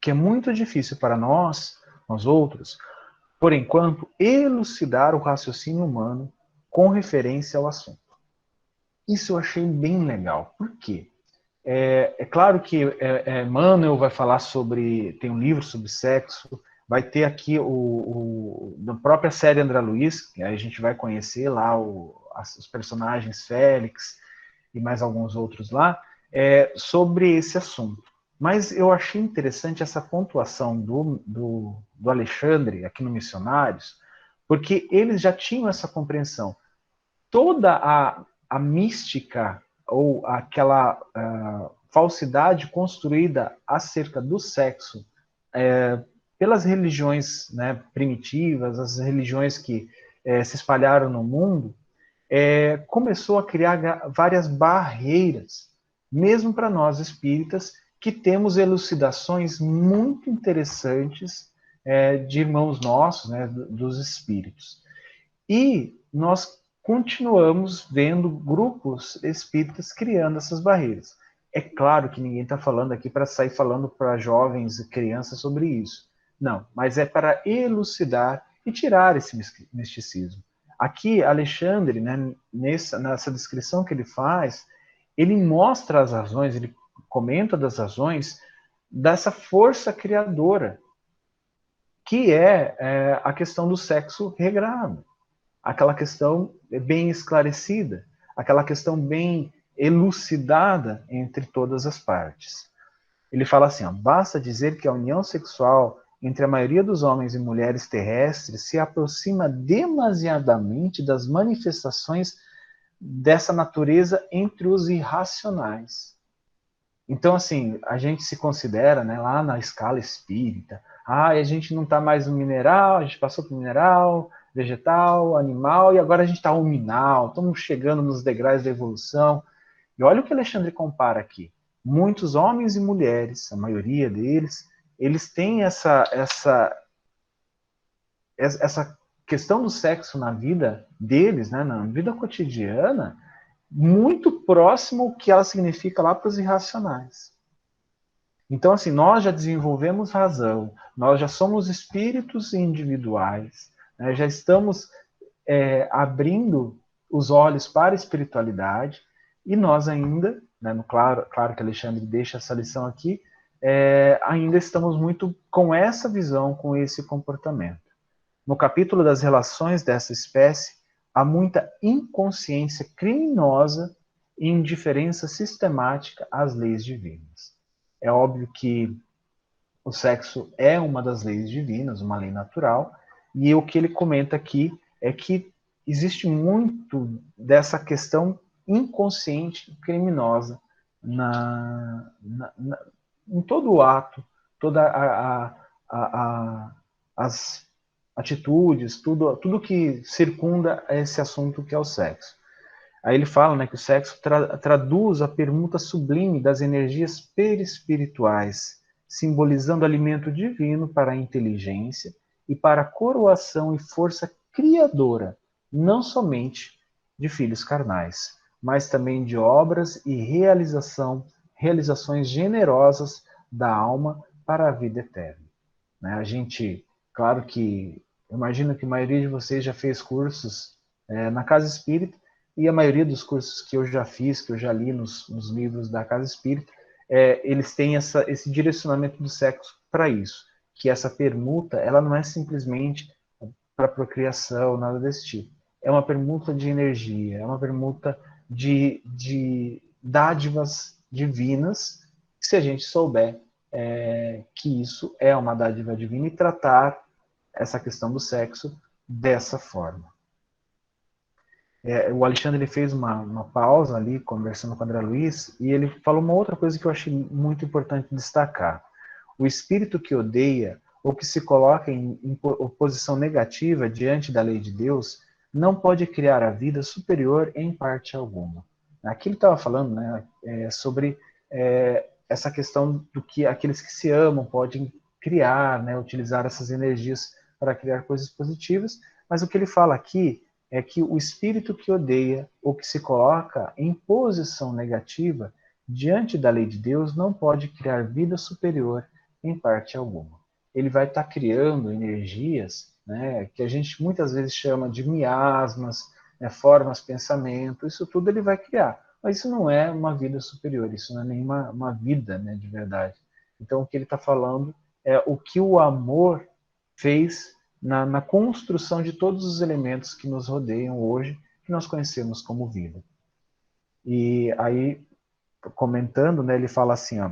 que é muito difícil para nós outros, por enquanto, elucidar o raciocínio humano com referência ao assunto. Isso eu achei bem legal. Por quê? Claro que Emmanuel vai falar sobre, tem um livro sobre sexo, vai ter aqui da própria série André Luiz, que aí a gente vai conhecer lá os personagens Félix e mais alguns outros lá, sobre esse assunto. Mas eu achei interessante essa pontuação do Alexandre aqui no Missionários, porque eles já tinham essa compreensão. Toda a mística ou aquela falsidade construída acerca do sexo pelas religiões, né, primitivas, as religiões que se espalharam no mundo, começou a criar várias barreiras, mesmo para nós espíritas, que temos elucidações muito interessantes de irmãos nossos, né, dos espíritos. E nós continuamos vendo grupos espíritas criando essas barreiras. É claro que ninguém está falando aqui para sair falando para jovens e crianças sobre isso. Não, mas é para elucidar e tirar esse misticismo. Aqui, Alexandre, né, nessa descrição que ele faz, ele mostra as razões, ele comenta das razões dessa força criadora, que é a questão do sexo regrado, aquela questão bem esclarecida, aquela questão bem elucidada entre todas as partes. Ele fala assim, ó, basta dizer que a união sexual entre a maioria dos homens e mulheres terrestres se aproxima demasiadamente das manifestações dessa natureza entre os irracionais. Então, assim, a gente se considera, né, lá na escala espírita, a gente não está mais no mineral, a gente passou para o mineral, vegetal, animal, e agora a gente está ruminal, estamos chegando nos degraus da evolução. E olha o que Alexandre compara aqui. Muitos homens e mulheres, a maioria deles, eles têm essa questão do sexo na vida deles, né, na vida cotidiana, muito próximo ao que ela significa lá para os irracionais. Então, assim, nós já desenvolvemos razão, nós já somos espíritos individuais, né, já estamos abrindo os olhos para a espiritualidade e nós ainda, né, claro que Alexandre deixa essa lição aqui, ainda estamos muito com essa visão, com esse comportamento. No capítulo das relações dessa espécie, há muita inconsciência criminosa e indiferença sistemática às leis divinas. É óbvio que o sexo é uma das leis divinas, uma lei natural, e o que ele comenta aqui é que existe muito dessa questão inconsciente, criminosa em todo o ato, toda as atitudes, tudo que circunda esse assunto que é o sexo. Aí ele fala, né, que o sexo traduz a permuta sublime das energias perispirituais, simbolizando alimento divino para a inteligência e para a coroação e força criadora, não somente de filhos carnais, mas também de obras e realizações generosas da alma para a vida eterna. Né? A gente, claro que, eu imagino que a maioria de vocês já fez cursos na Casa Espírita, e a maioria dos cursos que eu já fiz, que eu já li nos livros da Casa Espírita, eles têm esse direcionamento do sexo para isso, que essa permuta, ela não é simplesmente para procriação, nada desse tipo. É uma permuta de energia, é uma permuta de dádivas divinas, se a gente souber que isso é uma dádiva divina e tratar essa questão do sexo dessa forma. O Alexandre ele fez uma pausa ali, conversando com o André Luiz, e ele falou uma outra coisa que eu achei muito importante destacar. O espírito que odeia ou que se coloca em oposição negativa diante da lei de Deus não pode criar a vida superior em parte alguma. Aqui ele estava falando, né, sobre essa questão do que aqueles que se amam podem criar, né, utilizar essas energias para criar coisas positivas, mas o que ele fala aqui é que o espírito que odeia ou que se coloca em posição negativa diante da lei de Deus não pode criar vida superior em parte alguma. Ele vai estar criando energias, né, que a gente muitas vezes chama de miasmas, né, formas, pensamento, isso tudo ele vai criar. Mas isso não é uma vida superior, isso não é nenhuma uma vida, né, de verdade. Então o que ele está falando é o que o amor fez na construção de todos os elementos que nos rodeiam hoje, que nós conhecemos como vida. E aí, comentando, né, ele fala assim, ó,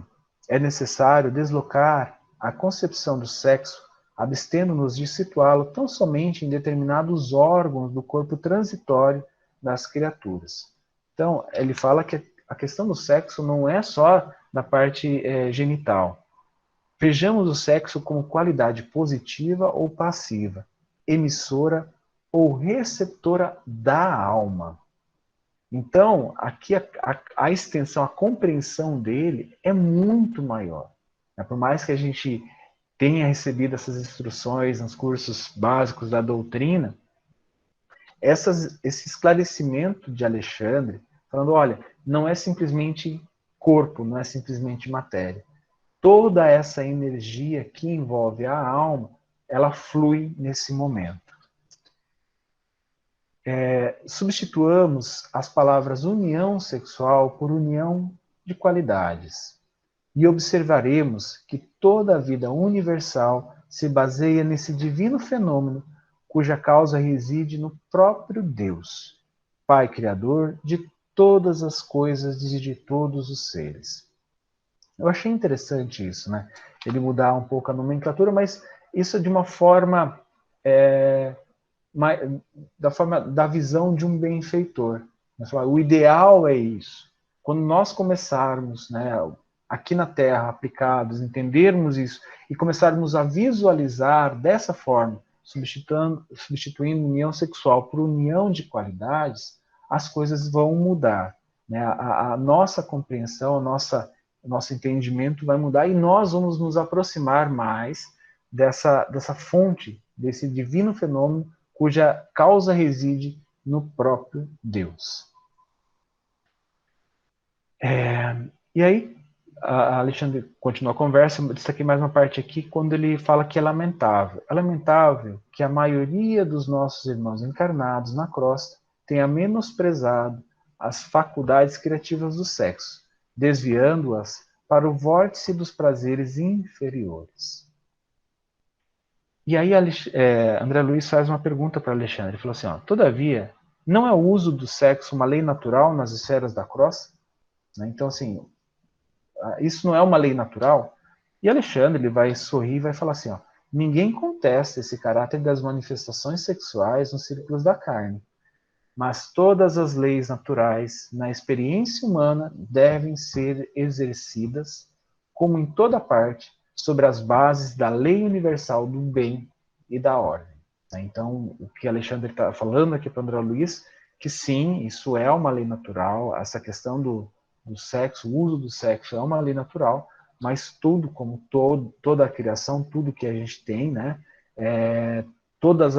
é necessário deslocar a concepção do sexo, abstendo-nos de situá-lo tão somente em determinados órgãos do corpo transitório das criaturas. Então, ele fala que a questão do sexo não é só da parte genital. Vejamos o sexo como qualidade positiva ou passiva, emissora ou receptora da alma. Então, aqui a extensão, a compreensão dele é muito maior. Por mais que a gente tenha recebido essas instruções nos cursos básicos da doutrina, esse esclarecimento de Alexandre, falando, olha, não é simplesmente corpo, não é simplesmente matéria. Toda essa energia que envolve a alma, ela flui nesse momento. Substituamos as palavras união sexual por união de qualidades. E observaremos que toda a vida universal se baseia nesse divino fenômeno, cuja causa reside no próprio Deus, Pai Criador de todas as coisas e de todos os seres. Eu achei interessante isso, né? Ele mudar um pouco a nomenclatura, mas isso de uma forma da visão de um benfeitor. O ideal é isso. Quando nós começarmos, né, aqui na Terra, aplicados, entendermos isso e começarmos a visualizar dessa forma, substituindo união sexual por união de qualidades, as coisas vão mudar. Né? A nossa compreensão, o nosso entendimento vai mudar e nós vamos nos aproximar mais dessa fonte, desse divino fenômeno cuja causa reside no próprio Deus. E aí, a Alexandre continua a conversa, destaquei mais uma parte aqui, quando ele fala que é lamentável. É lamentável que a maioria dos nossos irmãos encarnados na crosta tenha menosprezado as faculdades criativas do sexo, desviando-as para o vórtice dos prazeres inferiores. E aí André Luiz faz uma pergunta para Alexandre. Ele falou assim, ó, todavia, não é o uso do sexo uma lei natural nas esferas da crosta? Né? Então, assim, isso não é uma lei natural? E Alexandre ele vai sorrir e vai falar assim, ó, ninguém contesta esse caráter das manifestações sexuais nos círculos da carne. mas todas as leis naturais na experiência humana devem ser exercidas, como em toda parte, sobre as bases da lei universal do bem e da ordem. Então, o que Alexandre está falando aqui para André Luiz, que sim, isso é uma lei natural, essa questão do sexo, o uso do sexo é uma lei natural, mas tudo, como toda a criação, tudo que a gente tem, né, todas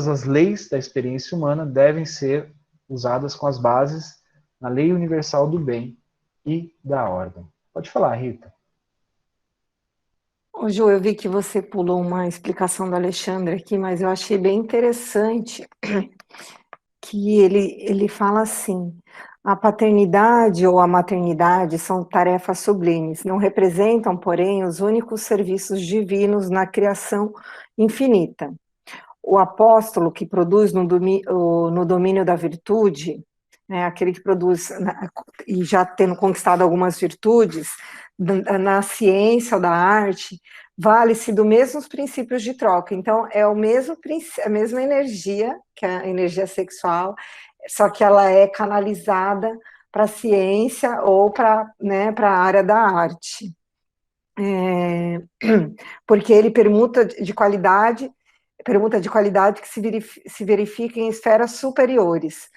as leis da experiência humana devem ser usadas com as bases na lei universal do bem e da ordem. Pode falar, Rita. Ô, Ju, eu vi que você pulou uma explicação do Alexandre aqui, mas eu achei bem interessante que ele fala assim: a paternidade ou a maternidade são tarefas sublimes, não representam, porém, os únicos serviços divinos na criação infinita. O apóstolo que produz no domínio da virtude, né, aquele que produz, e já tendo conquistado algumas virtudes, na ciência ou da arte, vale-se dos mesmos princípios de troca. Então, é o mesmo, a mesma energia, que é a energia sexual, só que ela é canalizada para a ciência ou para, né, para a área da arte. Porque ele permuta de qualidade que se verifica em esferas superiores.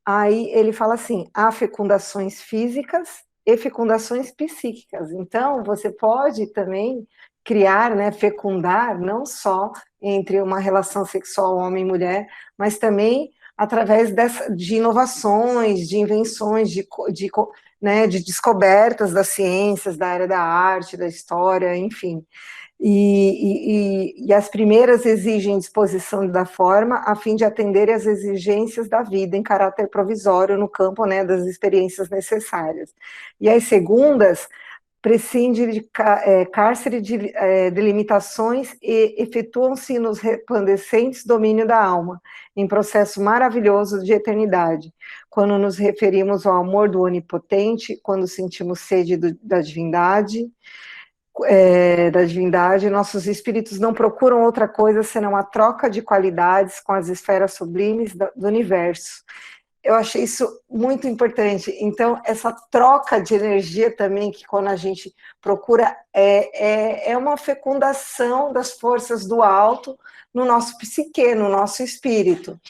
Aí ele fala assim: há fecundações físicas e fecundações psíquicas. Então, você pode também criar, né, fecundar, não só entre uma relação sexual homem-mulher, mas também através de inovações, de invenções, né, de descobertas das ciências, da área da arte, da história, enfim. E as primeiras exigem disposição da forma a fim de atender às exigências da vida em caráter provisório no campo, né, das experiências necessárias. E as segundas prescindem de cárcere de limitações e efetuam-se nos resplandecentes domínio da alma, em processo maravilhoso de eternidade. Quando nos referimos ao amor do onipotente, quando sentimos sede da divindade, nossos espíritos não procuram outra coisa senão a troca de qualidades com as esferas sublimes do universo. Eu achei isso muito importante. Então, essa troca de energia também, que quando a gente procura, é uma fecundação das forças do alto no nosso psique, no nosso espírito.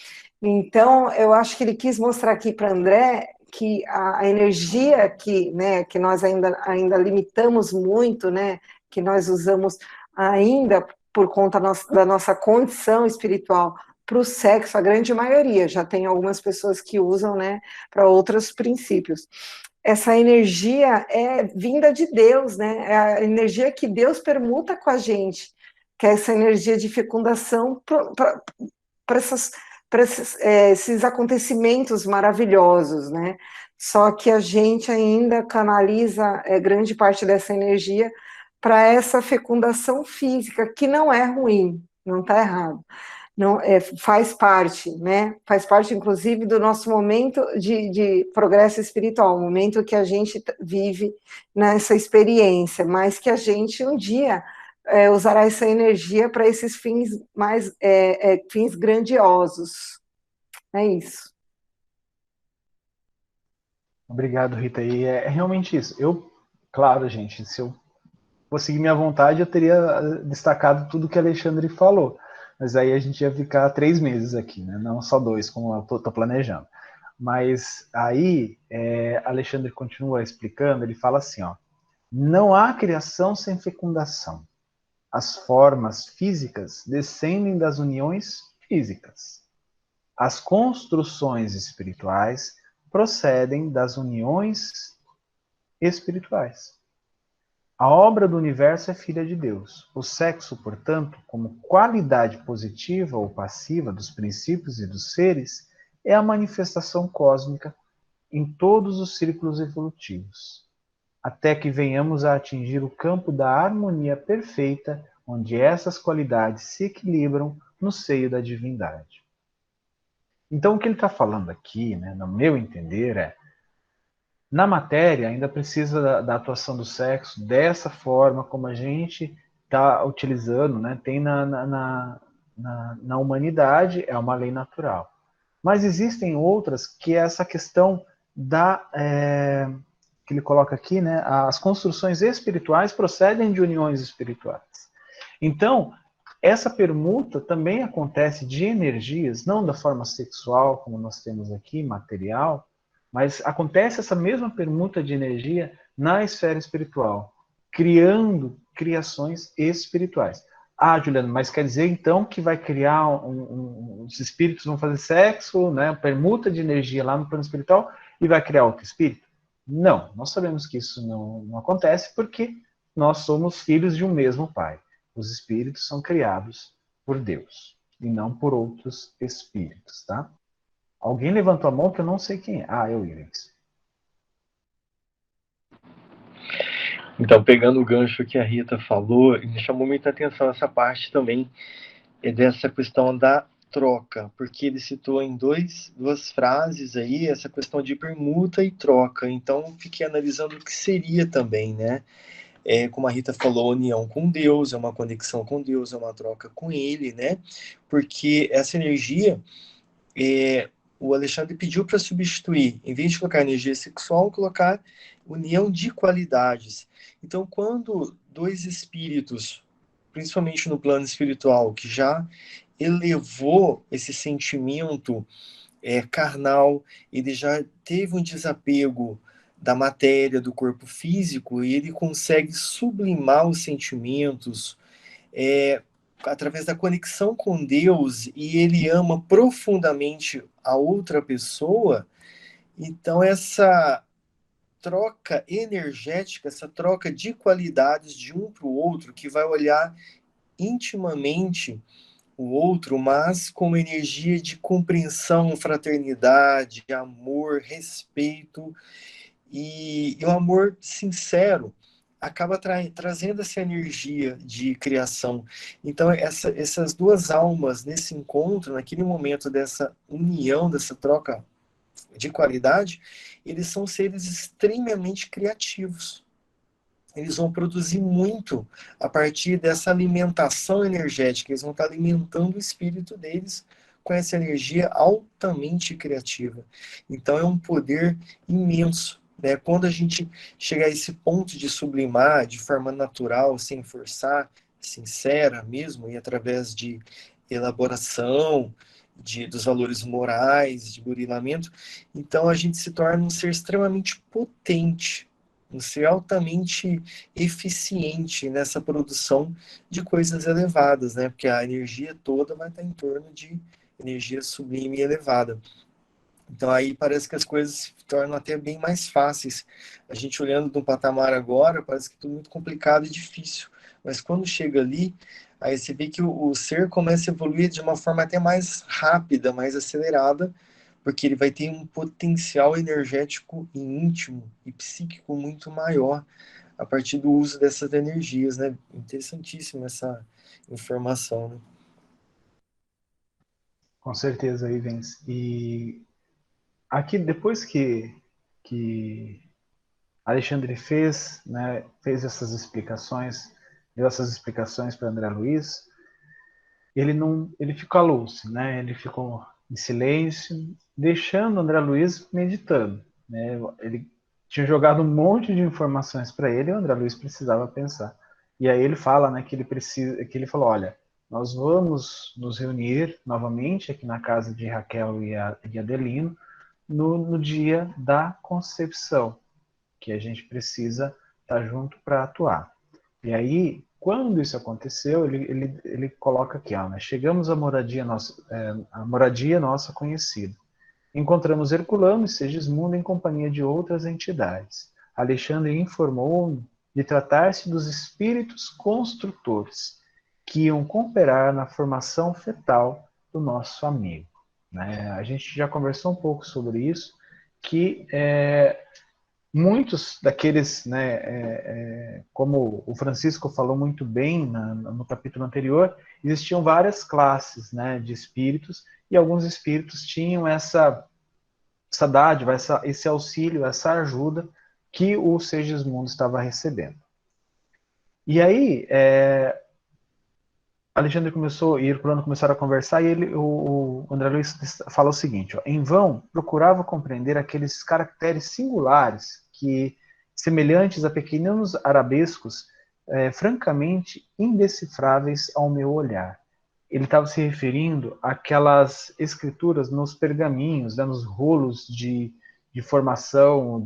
Então, eu acho que ele quis mostrar aqui para André que a energia que, né, que nós ainda limitamos muito, né, que nós usamos ainda por conta da nossa condição espiritual para o sexo, a grande maioria, já tem algumas pessoas que usam, né, para outros princípios. Essa energia é vinda de Deus, né, é a energia que Deus permuta com a gente, que é essa energia de fecundação para esses acontecimentos maravilhosos, né? Só que a gente ainda canaliza grande parte dessa energia para essa fecundação física, que não é ruim, não está errado. Não, faz parte, né? Faz parte, inclusive, do nosso momento de progresso espiritual, o momento que a gente vive nessa experiência, mas que a gente um dia usará essa energia para esses fins fins grandiosos. É isso. Obrigado, Rita. E é realmente isso. Claro, gente, se eu fosse seguir minha vontade, eu teria destacado tudo que Alexandre falou. Mas aí a gente ia ficar 3 meses aqui, né? Não só 2, como eu estou planejando. Mas aí, Alexandre continua explicando, ele fala assim, ó, não há criação sem fecundação. As formas físicas descendem das uniões físicas. As construções espirituais procedem das uniões espirituais. A obra do universo é filha de Deus. O sexo, portanto, como qualidade positiva ou passiva dos princípios e dos seres, é a manifestação cósmica em todos os círculos evolutivos, até que venhamos a atingir o campo da harmonia perfeita, onde essas qualidades se equilibram no seio da divindade. Então, o que ele está falando aqui, né, no meu entender, na matéria ainda precisa da atuação do sexo dessa forma como a gente está utilizando, né? Tem na humanidade, é uma lei natural. Mas existem outras que é essa questão que ele coloca aqui, né? As construções espirituais procedem de uniões espirituais. Então, essa permuta também acontece de energias, não da forma sexual, como nós temos aqui, material, mas acontece essa mesma permuta de energia na esfera espiritual, criando criações espirituais. Ah, Juliana, mas quer dizer então que vai criar os espíritos vão fazer sexo, né, permuta de energia lá no plano espiritual e vai criar outro espírito? Não, nós sabemos que isso não acontece porque nós somos filhos de um mesmo Pai. Os espíritos são criados por Deus e não por outros espíritos, tá? Alguém levantou a mão que eu não sei quem é. Ah, eu, Iris. Então, pegando o gancho que a Rita falou, me chamou muita atenção essa parte também, dessa questão da troca, porque ele citou em duas frases aí essa questão de permuta e troca. Então, fiquei analisando o que seria também, né? Como a Rita falou, união com Deus, é uma conexão com Deus, é uma troca com Ele, né? Porque essa energia, o Alexandre pediu para substituir, em vez de colocar energia sexual, colocar união de qualidades. Então, quando dois espíritos, principalmente no plano espiritual, que já elevou esse sentimento carnal, ele já teve um desapego da matéria, do corpo físico, e ele consegue sublimar os sentimentos através da conexão com Deus, e ele ama profundamente a outra pessoa. Então, essa troca energética, essa troca de qualidades de um para o outro, que vai olhar intimamente o outro, mas com energia de compreensão, fraternidade, amor, respeito e um amor sincero acaba trazendo essa energia de criação. Então, essas duas almas nesse encontro, naquele momento dessa união, dessa troca de qualidade, eles são seres extremamente criativos. Eles vão produzir muito a partir dessa alimentação energética. Eles vão estar alimentando o espírito deles com essa energia altamente criativa. Então é um poder imenso, né? Quando a gente chegar a esse ponto de sublimar de forma natural, sem forçar, sincera mesmo, e através de elaboração, dos valores morais, de burilamento, então a gente se torna um ser extremamente potente, um ser altamente eficiente nessa produção de coisas elevadas, né? Porque a energia toda vai estar em torno de energia sublime e elevada. Então aí parece que as coisas se tornam até bem mais fáceis. A gente olhando de um patamar agora, parece que é tudo muito complicado e difícil. Mas quando chega ali, aí você vê que o ser começa a evoluir de uma forma até mais rápida, mais acelerada, porque ele vai ter um potencial energético e íntimo e psíquico muito maior a partir do uso dessas energias, né? Interessantíssima essa informação, né? Com certeza, Ivens. E aqui, depois que Alexandre fez, né, fez essas explicações, deu essas explicações para André Luiz, ele ficou calou-se, né? Ele ficou em silêncio, deixando André Luiz meditando, né? Ele tinha jogado um monte de informações para ele e o André Luiz precisava pensar. E aí ele fala, né, que ele falou, olha, nós vamos nos reunir novamente aqui na casa de Raquel e Adelino no dia da concepção, que a gente precisa estar junto para atuar. E aí, quando isso aconteceu, ele coloca aqui, ó, né? Chegamos à moradia nossa conhecida. Encontramos Herculano e Segismundo em companhia de outras entidades. Alexandre informou-me de tratar-se dos espíritos construtores, que iam cooperar na formação fetal do nosso amigo. Né? A gente já conversou um pouco sobre isso, que muitos daqueles, né, como o Francisco falou muito bem no capítulo anterior, existiam várias classes, né, de espíritos, e alguns espíritos tinham essa dádiva, esse auxílio, essa ajuda que o Segismundo estava recebendo. E aí, Alexandre e Herculano começaram a conversar e o André Luiz fala o seguinte, ó, em vão procurava compreender aqueles caracteres singulares que, semelhantes a pequeninos arabescos, francamente indecifráveis ao meu olhar. Ele estava se referindo àquelas escrituras nos pergaminhos, né, nos rolos de formação,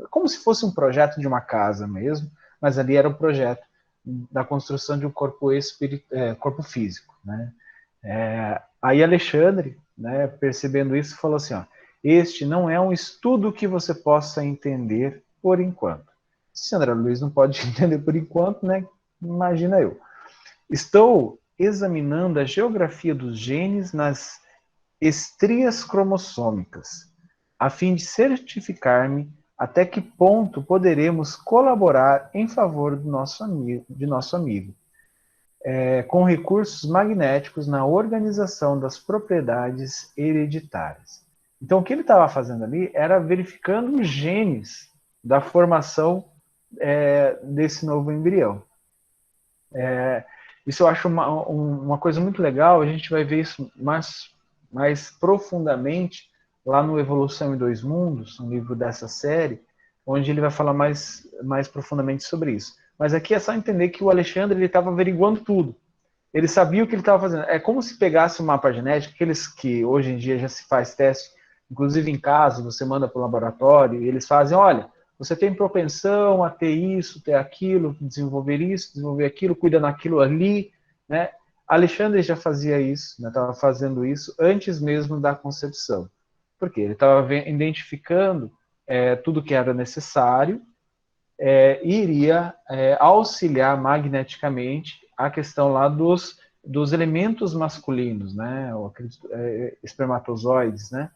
como se fosse um projeto de uma casa mesmo, mas ali era um projeto da construção de um corpo corpo físico, né? Aí Alexandre, né, percebendo isso, falou assim, ó, este não é um estudo que você possa entender por enquanto. Se André Luiz não pode entender por enquanto, né, imagina eu. Estou examinando a geografia dos genes nas estrias cromossômicas, a fim de certificar-me até que ponto poderemos colaborar em favor de nosso amigo, com recursos magnéticos na organização das propriedades hereditárias. Então, o que ele estava fazendo ali era verificando os genes da formação desse novo embrião. Isso eu acho uma coisa muito legal, a gente vai ver isso mais profundamente lá no Evolução em Dois Mundos, um livro dessa série, onde ele vai falar mais profundamente sobre isso. Mas aqui é só entender que o Alexandre estava averiguando tudo. Ele sabia o que ele estava fazendo. É como se pegasse um mapa genético, aqueles que hoje em dia já se faz teste, inclusive em casa, você manda para o laboratório, e eles fazem, olha, você tem propensão a ter isso, ter aquilo, desenvolver isso, desenvolver aquilo, cuida naquilo ali, né? Alexandre já fazia isso, estava fazendo isso antes mesmo da concepção. Por quê? Ele estava identificando tudo que era necessário e iria auxiliar magneticamente a questão lá dos elementos masculinos, né? Espermatozoides, né?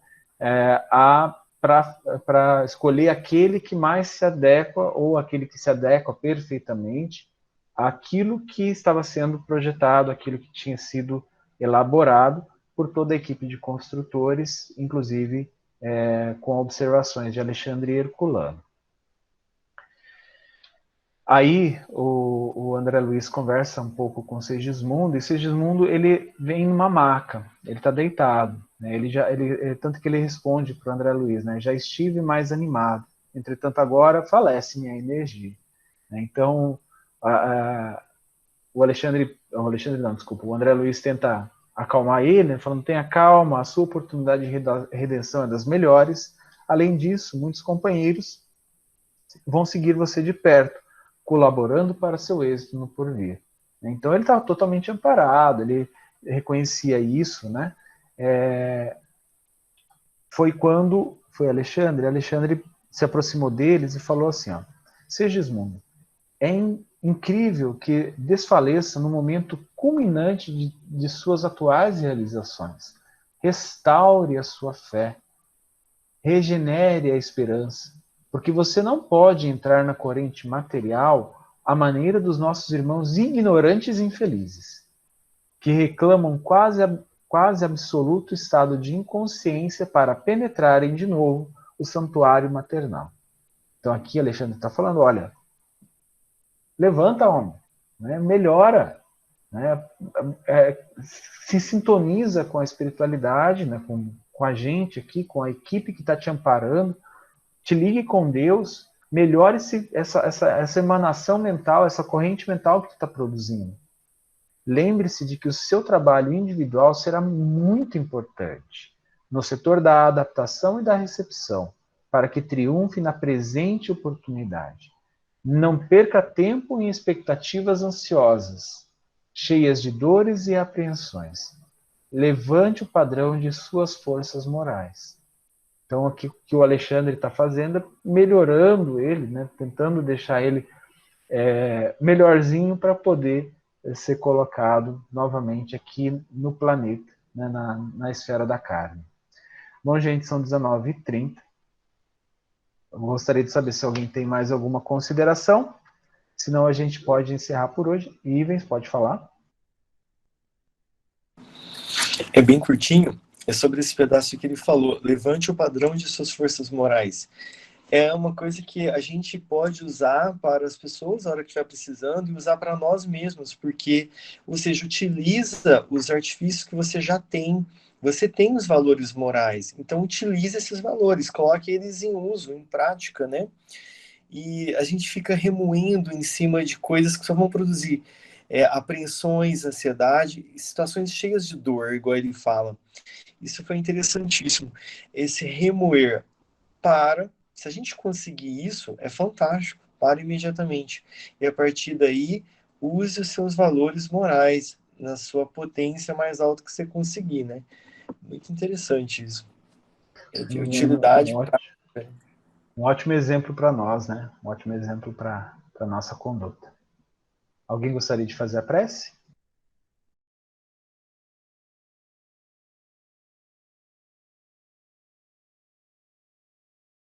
Para escolher aquele que mais se adequa ou aquele que se adequa perfeitamente àquilo que estava sendo projetado, aquilo que tinha sido elaborado por toda a equipe de construtores, inclusive com observações de Alexandre Herculano. Aí o André Luiz conversa um pouco com Segismundo, e Segismundo ele vem numa maca, ele está deitado, né? Tanto que ele responde para o André Luiz, né? Já estive mais animado, entretanto agora falece minha energia. Né? Então o André Luiz tenta acalmar ele, né? Falando, tenha calma, a sua oportunidade de redenção é das melhores. Além disso, muitos companheiros vão seguir você de perto, colaborando para seu êxito no porvir. Então ele estava totalmente amparado, ele reconhecia isso, né? Foi quando foi Alexandre se aproximou deles e falou assim, ó, Segismundo, é incrível que desfaleça no momento culminante de suas atuais realizações. Restaure a sua fé, regenere a esperança, porque você não pode entrar na corrente material à maneira dos nossos irmãos ignorantes e infelizes, que reclamam quase absoluto estado de inconsciência para penetrarem de novo o santuário maternal. Então aqui Alexandre está falando, olha, levanta, homem, né? Melhora, né? Se sintoniza com a espiritualidade, né? com a gente aqui, com a equipe que está te amparando, te ligue com Deus, melhore essa emanação mental, essa corrente mental que tu está produzindo. Lembre-se de que o seu trabalho individual será muito importante no setor da adaptação e da recepção, para que triunfe na presente oportunidade. Não perca tempo em expectativas ansiosas, cheias de dores e apreensões. Levante o padrão de suas forças morais. Então, aqui o que o Alexandre está fazendo é melhorando ele, né, tentando deixar ele melhorzinho para poder ser colocado novamente aqui no planeta, né, na esfera da carne. Bom, gente, são 19h30. Eu gostaria de saber se alguém tem mais alguma consideração. Senão a gente pode encerrar por hoje. Ivens, pode falar. É bem curtinho. É sobre esse pedaço que ele falou. Levante o padrão de suas forças morais. é uma coisa que a gente pode usar para as pessoas na hora que estiver precisando e usar para nós mesmos, porque, ou seja, utiliza os artifícios que você já tem. Você tem os valores morais, então utilize esses valores, coloque eles em uso, em prática, né? E a gente fica remoendo em cima de coisas que só vão produzir apreensões, ansiedade, situações cheias de dor, igual ele fala. Isso foi interessantíssimo. Esse remoer para, se a gente conseguir isso, é fantástico, para imediatamente. E a partir daí, use os seus valores morais na sua potência mais alta que você conseguir, né? Muito interessante isso. É de utilidade prática. Um ótimo exemplo para nós, né? Um ótimo exemplo para a nossa conduta. Alguém gostaria de fazer a prece?